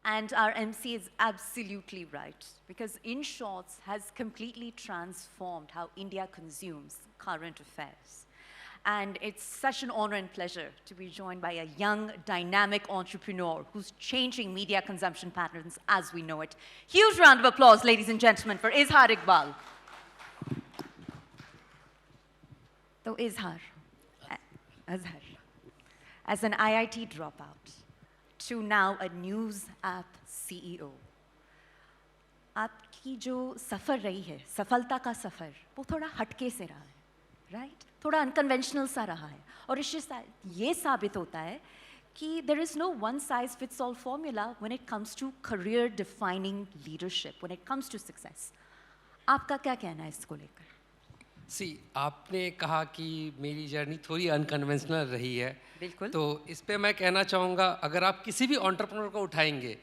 And our MC is absolutely right, because In Shorts has completely transformed how India consumes current affairs. And it's such an honor and pleasure to be joined by a young, dynamic entrepreneur who's changing media consumption patterns as we know it. Huge round of applause, ladies and gentlemen, for Izhar Iqbal. So Izhar, Azhar, as an IIT dropout, to now a news app CEO, आपकी जो सफ़र रही है, सफलता का सफ़र, वो थोड़ा हटके से रहा है, right? थोड़ा अनकन्वेंशनल सा रहा है, और इससे ये साबित होता है कि there is no one size fits all formula when it comes to career defining leadership, when it comes to success. आपका क्या कहना है इसको लेकर? आपने कहा कि मेरी जर्नी थोड़ी अनकन्वेंशनल रही है, बिल्कुल। तो इस पे मैं कहना चाहूँगा, अगर आप किसी भी एंटरप्रेन्योर को उठाएंगे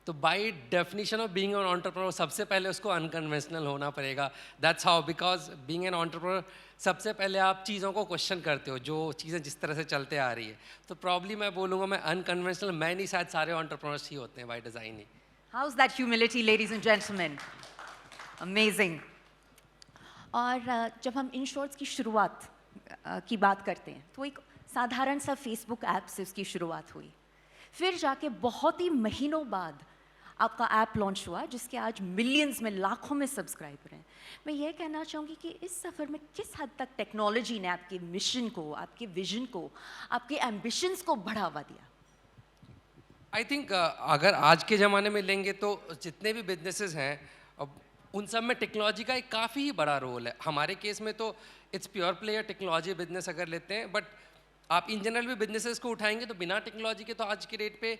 तो by definition of being an entrepreneur सबसे पहले उसको अनकन्वेंशनल होना पड़ेगा. That's how, because being an entrepreneur सबसे पहले आप चीज़ों को क्वेश्चन करते हो, जो चीज़ें जिस तरह से चलते आ रही है. तो प्रॉब्ली मैं बोलूँगा मैं अनकन्वेंशनल मैं नहीं, शायद सारे एंटरप्रेन्योर्स ही होते हैं by design he. How's that humility, ladies and gentlemen? Amazing. और जब हम इन शॉर्ट्स की शुरुआत की बात करते हैं तो एक साधारण सा फेसबुक ऐप से उसकी शुरुआत हुई, फिर जाके बहुत ही महीनों बाद आपका ऐप लॉन्च हुआ जिसके आज मिलियंस में, लाखों में सब्सक्राइबर हैं. मैं ये कहना चाहूँगी कि इस सफ़र में किस हद तक टेक्नोलॉजी ने आपके मिशन को, आपके विजन को, आपके एम्बिशंस को बढ़ावा दिया? आई थिंक अगर आज के ज़माने में लेंगे तो जितने भी बिजनेसेस हैं उन सब में टेक्नोलॉजी का एक काफ़ी ही बड़ा रोल है. हमारे केस में तो it's pure player technology business अगर लेते हैं, बट आप इन जनरल भी बिजनेसेस को उठाएंगे तो बिना टेक्नोलॉजी के तो आज के रेट पे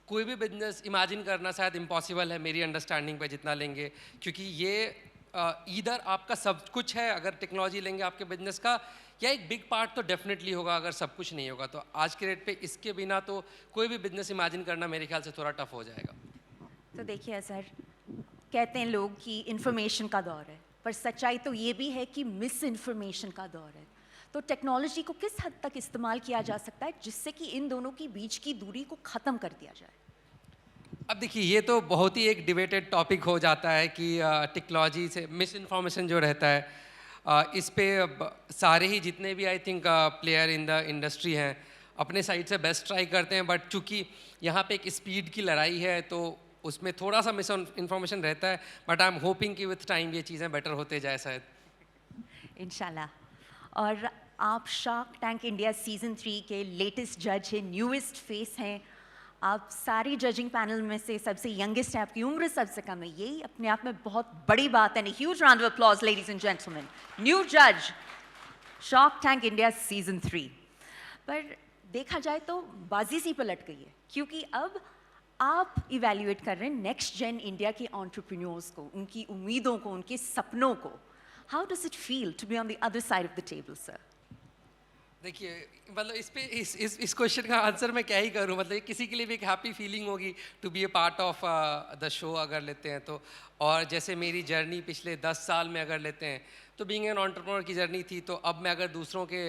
कोई भी बिजनेस इमेजिन करना शायद इम्पॉसिबल है मेरी अंडरस्टैंडिंग पे जितना लेंगे, क्योंकि ये इधर आपका सब कुछ है अगर टेक्नोलॉजी लेंगे आपके बिजनेस का, या एक बिग पार्ट तो डेफिनेटली होगा अगर सब कुछ नहीं होगा. तो आज के रेट पे इसके बिना तो कोई भी बिजनेस इमेजिन करना मेरे ख्याल से थोड़ा टफ हो जाएगा. तो देखिए सर, कहते हैं लोग कि इंफॉर्मेशन का दौर है, पर सच्चाई तो ये भी है कि मिस इन्फॉर्मेशन का दौर है. तो टेक्नोलॉजी को किस हद तक इस्तेमाल किया जा सकता है जिससे कि इन दोनों की बीच की दूरी को ख़त्म कर दिया जाए? अब देखिए, ये तो बहुत ही एक डिबेटेड टॉपिक हो जाता है कि टेक्नोलॉजी से मिस इन्फॉर्मेशन जो रहता है, इस पे सारे ही जितने भी I think player in the industry हैं अपने साइड से बेस्ट ट्राई करते हैं, बट चूँकि यहाँ पे एक स्पीड की लड़ाई है तो उसमें थोड़ा सा मिस इन्फॉर्मेशन रहता है. बट आई एम होपिंग कि विथ टाइम ये चीज़ें बेटर होते जाए शायद. इंशाल्लाह. और आप शार्क टैंक इंडिया सीज़न 3 के लेटेस्ट जज हैं, न्यूएस्ट फेस हैं. आप सारी जजिंग पैनल में से सबसे यंगेस्ट हैं, आपकी उम्र सबसे कम है. यही अपने आप में बहुत बड़ी बात है. Huge round of applause ladies and gentleman. New जज, शार्क टैंक इंडिया सीज़न 3. पर देखा जाए तो बाजी सी पलट गई है, क्योंकि अब आप इवैल्यूएट कर रहे हैं नेक्स्ट जेन इंडिया के एंटरप्रेन्योर्स को, उनकी उम्मीदों को, उनके सपनों को. How does it feel to be on the other side of the table sir? देखिए, मतलब इस पे इस क्वेश्चन का आंसर मैं क्या ही करूं. मतलब किसी के लिए भी एक हैप्पी फीलिंग होगी to be a part of the show अगर लेते हैं तो. और जैसे मेरी जर्नी पिछले 10 साल में अगर लेते हैं तो बीइंग एन एंटरप्रेन्योर की जर्नी थी, तो अब मैं अगर दूसरों के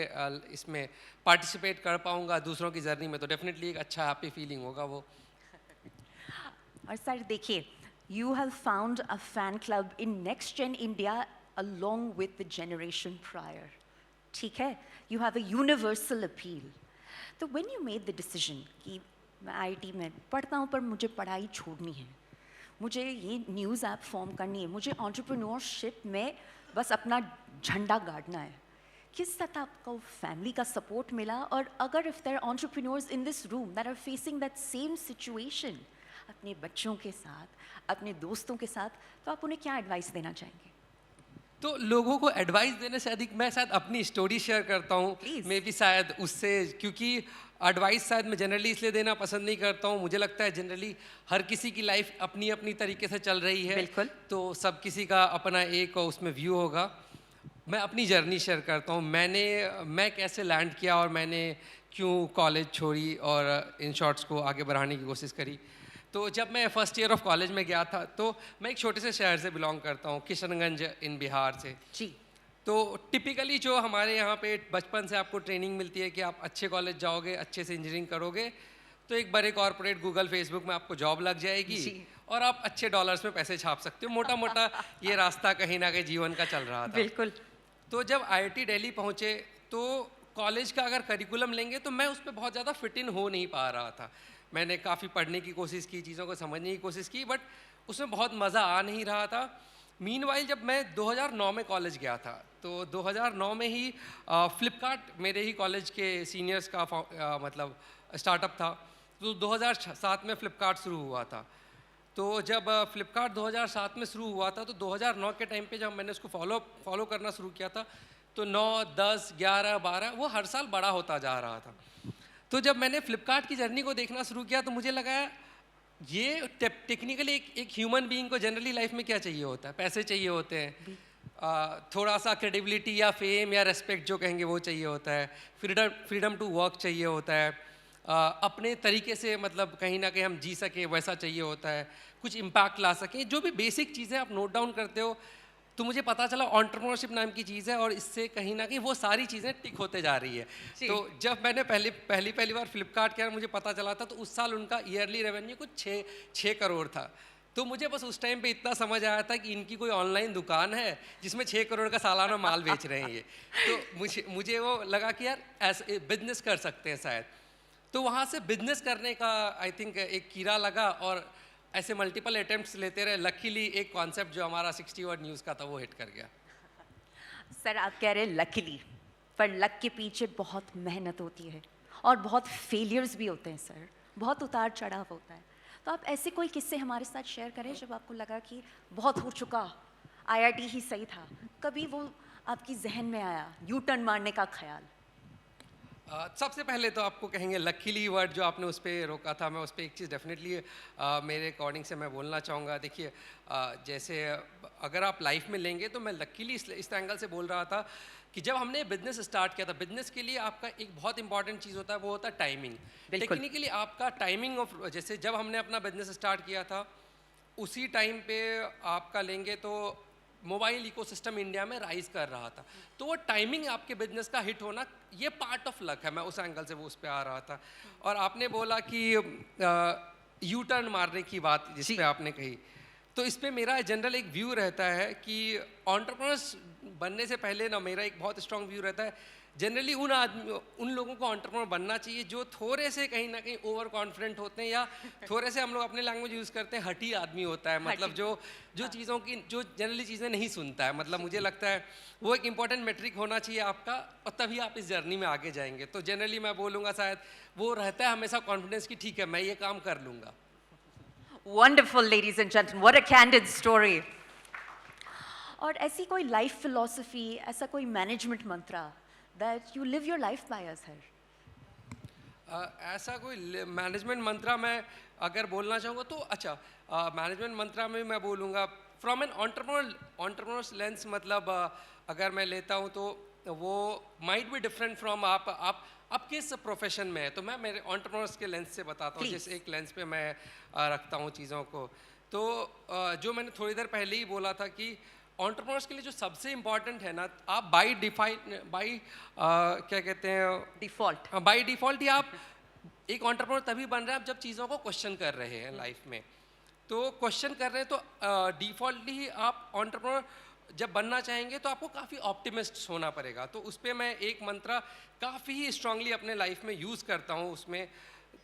इसमें पार्टिसिपेट कर पाऊंगा दूसरों की जर्नी में, तो डेफिनेटली एक अच्छा हैप्पी फीलिंग होगा वो. और सर देखिए, you have found a fan club in next gen India along with the generation prior. ठीक है, you have a universal appeal. तो when you made the decision कि मैं IIT में पढ़ता हूँ पर मुझे पढ़ाई छोड़नी है, मुझे ये न्यूज़ ऐप फॉर्म करनी है, मुझे एंटरप्रेन्योरशिप में बस अपना झंडा गाड़ना है, किस तरह आपको फैमिली का सपोर्ट मिला? और अगर if there are entrepreneurs in this room that are facing that same situation, अपने बच्चों के साथ, अपने दोस्तों के साथ, तो आप उन्हें क्या एडवाइस देना चाहेंगे? तो लोगों को एडवाइस देने से अधिक मैं शायद अपनी स्टोरी शेयर करता हूँ. मे भी शायद उससे, क्योंकि एडवाइस शायद मैं जनरली इसलिए देना पसंद नहीं करता हूँ. मुझे लगता है जनरली हर किसी की लाइफ अपनी अपनी तरीके से चल रही है. बिल्कुल. तो सब किसी का अपना एक उसमें व्यू होगा. मैं अपनी जर्नी शेयर करता हूँ. मैं कैसे लैंड किया और मैंने क्यों कॉलेज छोड़ी और इन शॉर्ट्स को आगे बढ़ाने की कोशिश करी. तो जब मैं फर्स्ट ईयर ऑफ कॉलेज में गया था तो मैं एक छोटे से शहर से बिलोंग करता हूँ, किशनगंज इन बिहार से जी. तो टिपिकली जो हमारे यहाँ पे बचपन से आपको ट्रेनिंग मिलती है कि आप अच्छे कॉलेज जाओगे, अच्छे से इंजीनियरिंग करोगे तो एक बड़े कॉर्पोरेट गूगल फेसबुक में आपको जॉब लग जाएगी जी। और आप अच्छे डॉलर्स में पैसे छाप सकते हो। मोटा मोटा ये रास्ता कहीं ना कहीं जीवन का चल रहा था। बिल्कुल। तो जब आईआईटी दिल्ली पहुँचे तो कॉलेज का अगर करिकुलम लेंगे तो मैं उस पर बहुत ज़्यादा फिट इन हो नहीं पा रहा था। मैंने काफ़ी पढ़ने की कोशिश की, चीज़ों को समझने की कोशिश की, बट उसमें बहुत मज़ा आ नहीं रहा था। मीनवाइल जब मैं 2009 में कॉलेज गया था तो 2009 में ही फ्लिपकार्ट मेरे ही कॉलेज के सीनियर्स का मतलब स्टार्टअप था। तो 2007 में फ्लिपकार्ट शुरू हुआ था। तो जब फ्लिपकार्ट 2007 में शुरू हुआ था तो 2009 के टाइम पे जब मैंने उसको फॉलो करना शुरू किया था तो 9, 10, 11, 12 वो हर साल बड़ा होता जा रहा था। तो जब मैंने फ्लिपकार्ट की जर्नी को देखना शुरू किया तो मुझे लगा ये टेक्निकली एक ह्यूमन बीइंग को जनरली लाइफ में क्या चाहिए होता है? पैसे चाहिए होते हैं, थोड़ा सा क्रेडिबिलिटी या फेम या रेस्पेक्ट जो कहेंगे वो चाहिए होता है, फ्रीडम टू वर्क चाहिए होता है, अपने तरीके से मतलब कहीं ना कहीं हम जी सके वैसा चाहिए होता है, कुछ इम्पैक्ट ला सकें, जो भी बेसिक चीज़ें आप नोट डाउन करते हो। तो मुझे पता चला एंटरप्रेन्योरशिप नाम की चीज़ है और इससे कहीं ना कहीं वो सारी चीज़ें टिक होते जा रही है। तो जब मैंने पहली बार फ्लिपकार्ट किया मुझे पता चला था तो उस साल उनका ईयरली रेवेन्यू कुछ 6 करोड़ था। तो मुझे बस उस टाइम पे इतना समझ आया था कि इनकी कोई ऑनलाइन दुकान है जिसमें 6 करोड़ का सालाना माल बेच रहे हैं ये। तो मुझे वो लगा कि यार ऐसे बिजनेस कर सकते हैं शायद। तो वहाँ से बिजनेस करने का आई थिंक एक कीड़ा लगा और ऐसे मल्टीपल अटेम्प्ट्स लेते रहे। लकीली एक कॉन्सेप्ट जो हमारा 60 वर्ड न्यूज़ का था वो हिट कर गया। सर आप कह रहे हैं लकीली, पर लक के पीछे बहुत मेहनत होती है और बहुत फेलियर्स भी होते हैं सर, बहुत उतार चढ़ाव होता है। तो आप ऐसे कोई किस्से हमारे साथ शेयर करें जब आपको लगा कि बहुत हो चुका, आईआईटी ही सही था, कभी वो आपकी जहन में आया यू टर्न मारने का ख्याल? सबसे पहले तो आपको कहेंगे लकीली वर्ड जो आपने उस पर रोका था, मैं उस पर एक चीज़ डेफिनेटली मेरे अकॉर्डिंग से मैं बोलना चाहूँगा। देखिए जैसे अगर आप लाइफ में लेंगे तो मैं लकीली इस एंगल से बोल रहा था कि जब हमने बिजनेस स्टार्ट किया था, बिजनेस के लिए आपका एक बहुत इंपॉर्टेंट चीज़ होता है, वो होता है टाइमिंग। टेक्निकली आपका टाइमिंग ऑफ, जैसे जब हमने अपना बिजनेस स्टार्ट किया था उसी टाइम पे आपका लेंगे तो मोबाइल इकोसिस्टम इंडिया में राइज कर रहा था। तो वो टाइमिंग आपके बिजनेस का हिट होना ये पार्ट ऑफ लक है। मैं उस एंगल से वो उस पर आ रहा था। और आपने बोला कि यू टर्न मारने की बात जिस पे आपने कही, तो इस पे मेरा जनरल एक व्यू रहता है कि एंटरप्रेन्योर्स बनने से पहले ना मेरा एक बहुत स्ट्रांग व्यू रहता है, जनरली उन लोगों को एंटरप्रेन्योर बनना चाहिए जो थोड़े से कहीं ना कहीं ओवर कॉन्फिडेंट होते हैं, या थोड़े से हम लोग अपने लैंग्वेज यूज़ करते हैं हठी आदमी होता है। मतलब जो चीज़ों की जो जनरली चीज़ें नहीं सुनता है। मतलब मुझे लगता है वो एक इंपॉर्टेंट मेट्रिक होना चाहिए आपका, और तभी आप इस जर्नी में आगे जाएंगे। तो जनरली मैं बोलूँगा शायद वो रहता है हमेशा कॉन्फिडेंस की, ठीक है मैं ये काम कर लूँगा। Wonderful, ladies and gentlemen. What a candid story. और ऐसी कोई लाइफ फिलॉसफी, ऐसा कोई management Mantra that you live your life by as her? ऐसा कोई मैनेजमेंट मंत्रा मैं अगर बोलना चाहूँगा तो अच्छा, मैनेजमेंट मंत्रा में मैं बोलूँगा फ्रॉम एन एंटरप्रेन्योर्स लेंस, मतलब अगर मैं लेता हूँ तो वो माइट बी डिफरेंट फ्रॉम आप किस प्रोफेशन में है। तो मैं मेरे एंटरप्रेन्योर्स के लेंस से बताता हूँ, जिस एक लेंस पे मैं रखता हूँ चीज़ों को। तो जो मैंने थोड़ी देर पहले ही बोला था कि एंटरप्रेन्योर्स के लिए जो सबसे इम्पॉर्टेंट है ना, आप बाय क्या कहते हैं, बाय डिफ़ॉल्ट ही आप एक एंटरप्रेन्योर तभी बन रहे हैं आप जब चीज़ों को क्वेश्चन कर रहे हैं लाइफ में। तो क्वेश्चन कर रहे हैं तो डिफ़ॉल्टली ही आप एंटरप्रेन्योर जब बनना चाहेंगे तो आपको काफ़ी ऑप्टिमिस्ट होना पड़ेगा। तो उस पर मैं एक मंत्रा काफ़ी ही स्ट्रांगली अपने लाइफ में यूज़ करता हूँ। उसमें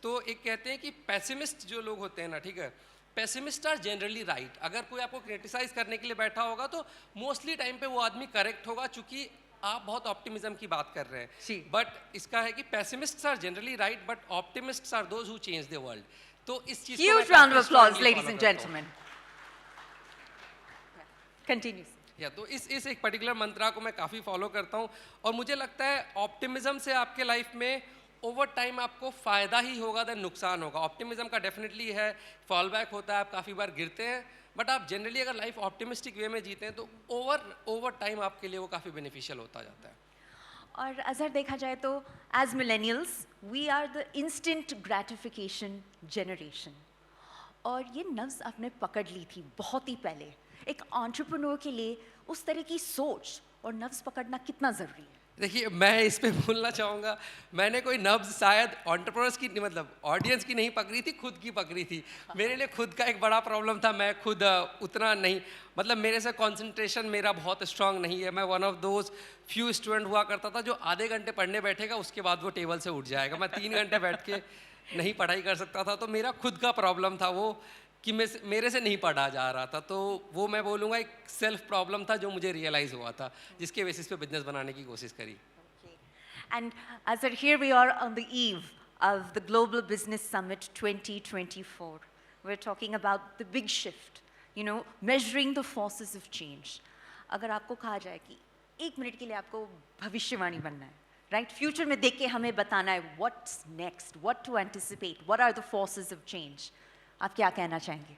तो एक कहते हैं कि पैसिमिस्ट जो लोग होते हैं ना, ठीक है, पैसिमिस्ट आर जनरली राइट। अगर कोई आपको क्रिटिसाइज करने के लिए बैठा होगा तो मोस्टली टाइम पे वो आदमी करेक्ट होगा, चूंकि आप बहुत ऑप्टिमिज्म की बात कर रहे हैं। बट इसका है कि pessimists are generally right but optimists are those who change the world. तो इस चीज Huge round of applause, ladies and gentlemen. Continue. या तो इस एक पर्टिकुलर मंत्रा को मैं काफ़ी फॉलो करता हूँ और मुझे लगता है ऑप्टिमिज्म से आपके लाइफ में ओवर टाइम आपको फ़ायदा ही होगा देन नुकसान होगा। ऑप्टिमिज्म का डेफिनेटली है, फॉल बैक होता है, आप काफ़ी बार गिरते हैं, बट आप जनरली अगर लाइफ ऑप्टिमिस्टिक वे में जीते हैं तो ओवर टाइम आपके लिए वो काफ़ी बेनिफिशियल होता जाता है। और अगर देखा जाए तो as millennials we are the instant gratification generation, और ये नफ्स आपने पकड़ ली थी बहुत ही पहले। एक एंटरप्रेन्योर के लिए उस तरह की सोच और नफ्स पकड़ना कितना ज़रूरी है? देखिए मैं इस पे बोलना चाहूँगा, मैंने कोई नब्ज़ शायद एंटरप्रेन्योर्स की मतलब ऑडियंस की नहीं पकड़ी थी, खुद की पकड़ी थी। मेरे लिए खुद का एक बड़ा प्रॉब्लम था, मैं खुद उतना नहीं, मतलब मेरे से कंसंट्रेशन मेरा बहुत स्ट्रांग नहीं है। मैं one of those few student हुआ करता था जो आधे घंटे पढ़ने बैठेगा, उसके बाद वो टेबल से उठ जाएगा। मैं 3 घंटे बैठ के नहीं पढ़ाई कर सकता था, तो मेरा खुद का प्रॉब्लम था वो कि मेरे से नहीं पढ़ा जा रहा था। तो वो मैं बोलूँगा एक सेल्फ प्रॉब्लम था जो मुझे रियलाइज़ हुआ था, जिसके बेसिस पे बिज़नेस बनाने की कोशिश करी। And Azhar, here we are on the eve of the Global Business Summit 2024. We're talking about the big shift, you know, measuring the forces of change. अगर आपको कहा जाए कि 1 मिनट के लिए आपको भविष्यवाणी बनना है, right? फ्यूचर में देख के हमें बताना है what's next, what to anticipate, what are the forces of change. आप क्या कहना चाहेंगे?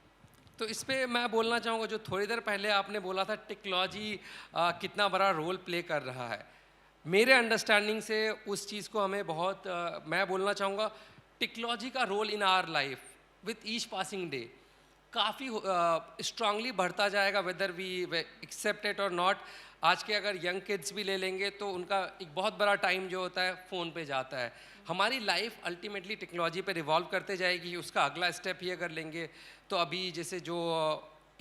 तो इस पे मैं बोलना चाहूँगा, जो थोड़ी देर पहले आपने बोला था टेक्नोलॉजी कितना बड़ा रोल प्ले कर रहा है, मेरे अंडरस्टैंडिंग से उस चीज़ को हमें बहुत मैं बोलना चाहूँगा टेक्नोलॉजी का role in our life with each passing day काफ़ी स्ट्रांगली बढ़ता जाएगा, वेदर वी एक्सेप्ट इट और नॉट। आज के अगर यंग किड्स भी ले लेंगे तो उनका एक बहुत बड़ा टाइम जो होता है फ़ोन पे जाता है। हमारी लाइफ अल्टीमेटली टेक्नोलॉजी पे रिवॉल्व करते जाएगी। उसका अगला स्टेप ही अगर लेंगे तो अभी जैसे जो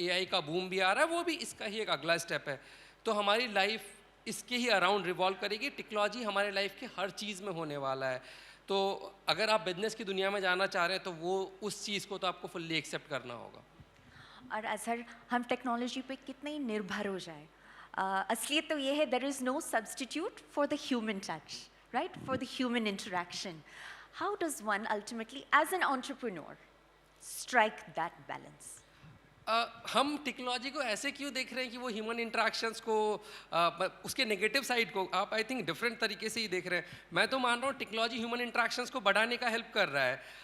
एआई का बूम भी आ रहा है, वो भी इसका ही एक अगला स्टेप है। तो हमारी लाइफ इसके ही अराउंड रिवॉल्व करेगी। टेक्नोलॉजी हमारे लाइफ के हर चीज़ में होने वाला है। तो अगर आप बिजनेस की दुनिया में जाना चाह रहे हैं तो वो उस चीज़ को तो आपको फुल्ली एक्सेप्ट करना होगा। और अजहर, हम टेक्नोलॉजी पे कितने ही निर्भर हो जाए, असलियत तो ये है there is no substitute for the human touch, right, for the human interaction. How does one ultimately as an entrepreneur strike that balance? हम टेक्नोलॉजी को ऐसे क्यों देख रहे हैं कि वो ह्यूमन इंटरेक्शंस को उसके नेगेटिव साइड को आप आई थिंक डिफरेंट तरीके से ही देख रहे हैं। मैं तो मान रहा हूँ टेक्नोलॉजी ह्यूमन इंटरेक्शंस को बढ़ाने का हेल्प कर रहा है।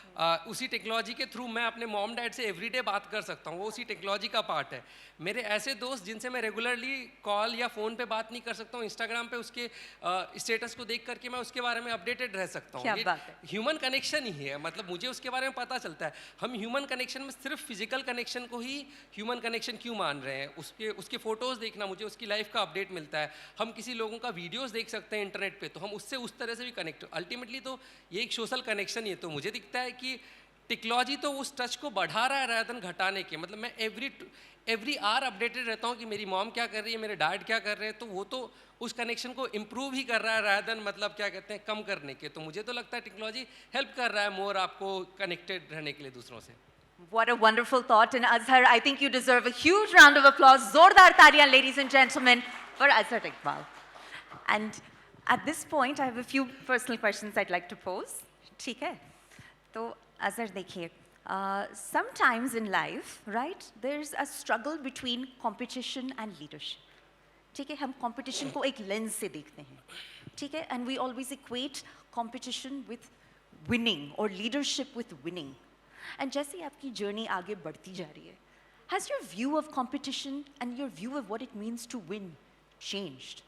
उसी टेक्नोलॉजी के थ्रू मैं अपने मॉम डैड से एवरीडे बात कर सकता हूँ, वो उसी टेक्नोलॉजी का पार्ट है। मेरे ऐसे दोस्त जिनसे मैं रेगुलरली कॉल या फ़ोन पे बात नहीं कर सकता हूँ, इंस्टाग्राम पे उसके स्टेटस को देख करके मैं उसके बारे में अपडेटेड रह सकता हूँ। ये ह्यूमन कनेक्शन ही है, मतलब मुझे उसके बारे में पता चलता है। हम ह्यूमन कनेक्शन में सिर्फ फिजिकल कनेक्शन को ही ह्यूमन कनेक्शन क्यों मान रहे हैं? उसके फ़ोटोज़ देखना, मुझे उसकी लाइफ का अपडेट मिलता है। हम किसी लोगों का वीडियोज़ देख सकते हैं इंटरनेट पे, तो हम उससे उस तरह से भी कनेक्ट, अल्टीमेटली तो ये एक सोशल कनेक्शन ही है। तो मुझे दिखता है कि टेक्नोलॉजी तो उस टच को बढ़ा रहा है rather than घटाने के। मतलब मैं एवरी आवर अपडेटेड रहता हूँ कि मेरी मॉम क्या कर रही है, मेरे डैड क्या कर रहे हैं, तो वो तो उस कनेक्शन को इम्प्रूव ही कर रहा है rather than मतलब क्या कहते हैं कम करने के। तो मुझे तो लगता है टेक्नोलॉजी हेल्प कर रहा है मोर आपको कनेक्टेड रहने के लिए दूसरों से। What a wonderful thought. And Azhar, I think you deserve a huge round of applause. Zordar taaliyan, ladies and gentlemen, for Azhar Iqbal. And at this point, I have a few personal questions I'd like to pose. ठीक है? तो Azhar, देखिए, sometimes in life, right, there's a struggle between competition and leadership. ठीक है? हम competition को एक lens से देखते हैं. ठीक है? And we always equate competition with winning or leadership with winning. And जैसे आपकी जर्नी आगे बढ़ती जा रही है, has your view of competition and your view of what it means to win changed?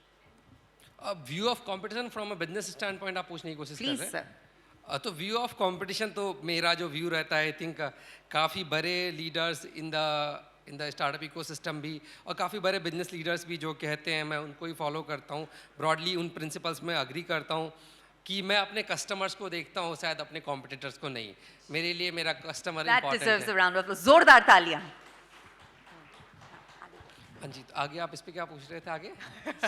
View of competition from a business stand point आप पूछने की कोशिश कर Please, रहे sir. हैं। तो व्यू ऑफ कंपटीशन तो मेरा जो व्यू रहता है, आई थिंक काफ़ी बड़े leaders in the startup ecosystem भी और काफ़ी बड़े बिजनेस लीडर्स भी जो कहते हैं, मैं उनको ही फॉलो करता हूँ। ब्रॉडली उन प्रिंसिपल्स में अग्री करता हूँ कि मैं अपने कस्टमर्स को देखता हूँ, शायद अपने कॉम्पिटिटर्स को नहीं। मेरे लिए मेरा कस्टमर That इम्पॉर्टेंट deserves है। a round of applause. जोरदार तालियां. हाँ जी, तो आगे आप इस पे क्या पूछ रहे थे आगे?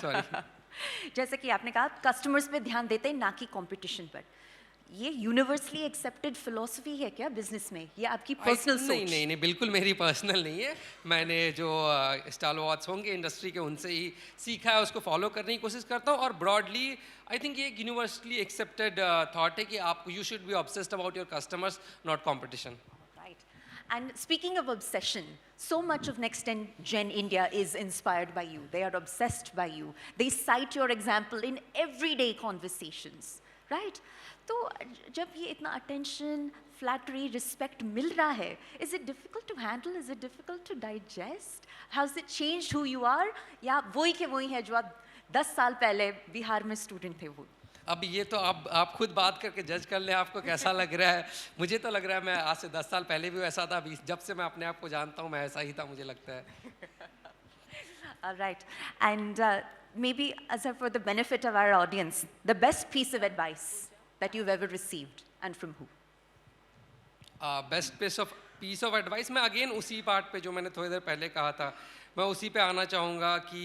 सॉरी। जैसे कि आपने कहा, कस्टमर्स पे ध्यान देते हैं ना कि कंपटीशन पर. ये यूनिवर्सली एक्सेप्टेड फिलॉसफी है क्या बिजनेस में? ये आपकी पर्सनल सोच? नहीं, बिल्कुल मेरी पर्सनल नहीं है। मैंने जो स्टालवर्ड्स होंगे इंडस्ट्री के, उनसे ही सीखा है, उसको फॉलो करने की कोशिश करता हूँ। और ब्रॉडली आई थिंक ये एक यूनिवर्सली एक्सेप्टेड थॉट है कि आप you should be obsessed about your customers, not competition. Right. And speaking of obsession, so much of Next Gen India is inspired by you. They are obsessed by you. They cite your example in everyday conversations, right? तो जब ये इतना attention, flattery, respect मिल रहा है, is it difficult to handle? Is it difficult to digest? Has it changed who you are? या वही के वही है जो आप 10 साल पहले बिहार में स्टूडेंट थे वो? अब ये तो आप खुद बात करके जज कर लें आपको कैसा लग रहा है। मुझे तो लग रहा है मैं आज से 10 साल पहले भी वैसा था, अभी जब से मैं अपने आप को जानता हूँ मैं ऐसा ही था, मुझे लगता है। Right. And maybe as a, for the benefit of our audience, the best piece of advice that you've ever received and from who? Best piece of advice मैं अगेन उसी पार्ट पे जो मैंने थोड़ी देर पहले कहा था, मैं उसी पे आना चाहूँगा कि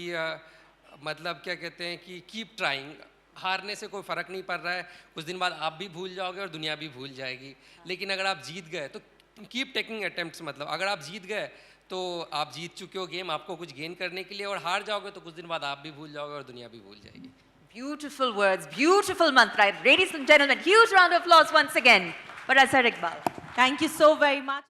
मतलब क्या कहते हैं कि कीप ट्राइंग। हारने से कोई फ़र्क नहीं पड़ रहा है, कुछ दिन बाद आप भी भूल जाओगे और दुनिया भी भूल जाएगी। लेकिन अगर आप जीत गए तो कीप टेकिंग अटेम्प्ट्स, मतलब अगर आप जीत गए तो आप जीत चुके हो गेम, आपको कुछ गेन करने के लिए, और हार जाओगे तो कुछ दिन बाद आप भी भूल जाओगे और दुनिया भी भूल जाएगी। Beautiful words, beautiful mantra. Ladies and gentlemen, huge round of applause once again for Azhar Iqbal. Thank you so very much.